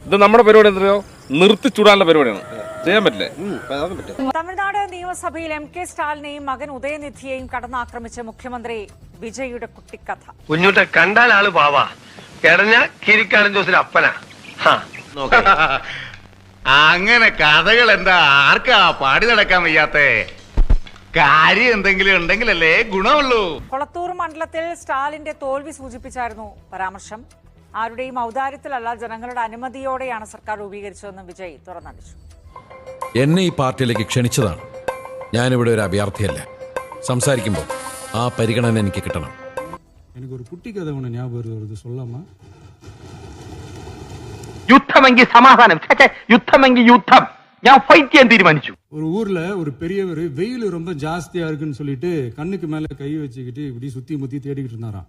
ഇത് നമ്മുടെ പരിപാടി എന്തോ നിർത്തിച്ചൂടാനുള്ള പരിപാടിയാണ്. ചെയ്യാൻ പറ്റില്ലേ? തമിഴ്നാട് നിയമസഭയിൽ MK സ്റ്റാലിനെയും മകൻ ഉദയനിധിയെയും കടന്നാക്രമിച്ച മുഖ്യമന്ത്രി വിജയുടെ കുട്ടിക്കഥ. കുഞ്ഞുട്ടെ കണ്ടാൽ ആള് പാവാ, കിടഞ്ഞ കിരിക്കാടൻ ജോസിന് അപ്പനാ. അങ്ങനെ കഥകൾ എന്താ ആർക്കാ പാടി നടക്കാൻ വയ്യാത്തേ? കാര്യം എന്തെങ്കിലും ഉണ്ടെങ്കിലല്ലേ ഗുണമുള്ളൂ. കൊളത്തൂർ മണ്ഡലത്തിൽ സ്റ്റാലിന്റെ തോൽവി സൂചിപ്പിച്ചായിരുന്നു പരാമർശം. ആരുടെയും ഔദാര്യത്തിലല്ല, ജനങ്ങളുടെ അനുമതിയോടെയാണ് സർക്കാർ രൂപീകരിച്ചതെന്ന് വിജയ് തുറന്നടിച്ചു. എന്നെ ഈ പാർട്ടിയിലേക്ക് ക്ഷണിച്ചതാണ്. ഞാനിവിടെ ഒരു അഭ്യർത്ഥിയല്ല. സംസാരിക്കുമ്പോൾ ആ പരിഗണന എനിക്ക് കിട്ടണം. എനിക്കൊരു കുട്ടിക്കഥ ഒன்று ஞாபகம் வருது, சொல்லாமா? യുദ്ധമെങ്കിൽ സമാധാനം, യുദ്ധമെങ്കിൽ യുദ്ധം. ഞാൻ ഫൈറ്റ് ചെയ്യാൻ തീരുമാനിച്ചു. ஒரு ஊர்ல ஒரு பெரியவர் வெயில் ரொம்ப ஜாஸ்தியா இருக்குன்னு சொல்லிட்டு கண்ணுக்கு மேல கை வச்சுக்கிட்டு இப்படி சுத்தி முத்தி தேடிக்கிட்டு இருந்தாராம்.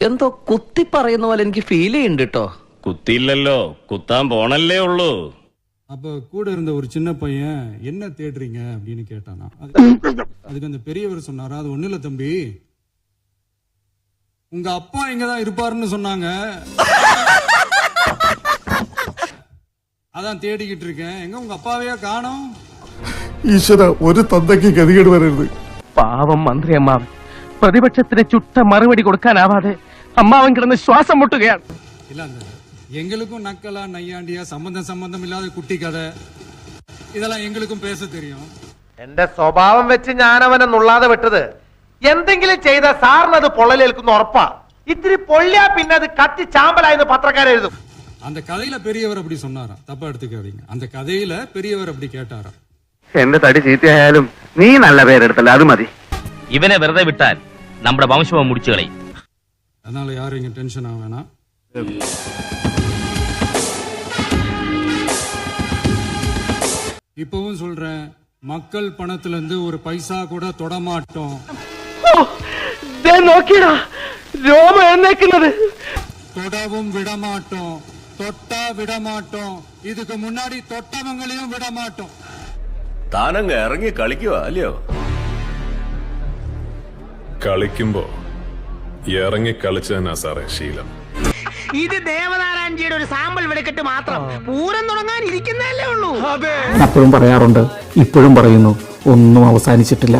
എന്തോ കുത്തി പറയുന്ന പോലെ എനിക്ക് ഫീൽ ചെയ്യുന്നുണ്ട് കേട്ടോ. കുത്തിയില്ലല്ലോ, കുത്താൻ പോണല്ലേ ഉള്ളൂ. அப்ப கூட இருந்த ஒரு சின்ன பையன் என்ன தேடுறீங்க அப்படின்னு கேட்டானா. அதுக்கு அந்த பெரியவர் சொன்னாரா, அது ஒண்ணு இல்ல தம்பி, உங்க அப்பா இங்கதான் இருப்பாருன்னு சொன்னாங்க, அதான் தேடிக்கிட்டு இருக்கேன், எங்க உங்க அப்பாவையா காணோம். ഈശ്വര, ഒരു തന്തയ്ക്ക് ഗതികേട് വരരുത്. പാവം മന്ത്രി അമ്മാവൻ പ്രതിപക്ഷത്തിന് ചുട്ട മറുപടി കൊടുക്കാനാവാതെ അമ്മാവൻ കിടന്ന് ശ്വാസം മുട്ടുകയാണ്. இல்ல அந்த எங்களுக்கும் நக்கலா நையாண்டியா சம்பந்தம் இல்லாத குட்டி கதை இதெல்லாம் எங்களுக்கும் பேச தெரியும். എന്റെ സ്വഭാവം വെച്ച് ഞാൻ അവനെ നുള്ളാതെ വിട്ടത്. എന്തെങ്കിലും ചെയ്ത സാറിന് അത് പൊള്ളലേൽക്കുന്ന ഉറപ്പാ. ഇത്തിരി പൊള്ളിയാ പിന്നെ അത് കത്തി ചാമ്പലായെന്ന് പത്രക്കാരെഴുതും. அந்த കഥയില പെരിയവർ அப்படி சொன்னாராம், தப்பா எடுத்துக்காதீங்க. அந்த கதையில பெரியவர் அப்படி கேட்டாராம். എന്റെ തടി ചീത്തയായാലും നീ നല്ല പേരെടുത്തല്ല, അത് മതി. ഇവനെ വെറുതെ വിട്ടാൽ നമ്മുടെ വംശവും മുടിച്ചു കളയും. அதனால யாரும் இங்க டென்ஷன் ஆக வேணாம். இப்பவும் சொல்றேன், மக்கள் பணத்துல இருந்து ஒரு பைசா கூட தொடமாட்டோம். നോക്കിയടാ രോമ എന്നേക്കുന്നത്. தொடவும் விடமாட்டோம், தொட்டா விடமாட்டோம், இதுக்கு முன்னாடி தொட்டவங்களையும் விடமாட்டோம். താനങ്ങ് ഇറങ്ങി കളിക്കുക അല്ലയോ? കളിക്കുമ്പോ ഇറങ്ങി കളിച്ചു തന്നെ സാറേ ശീലം. ഇത് ദേവനാരായണജിയുടെ ഒരു സാമ്പിൾ വെടിക്കെട്ട് മാത്രം. പൂരം തുടങ്ങാൻ ഇരിക്കുന്നതല്ലേ ഉള്ളൂ. അപ്പോഴും പറയാറുണ്ട്, ഇപ്പോഴും പറയുന്നു, ഒന്നും അവസാനിച്ചിട്ടില്ല.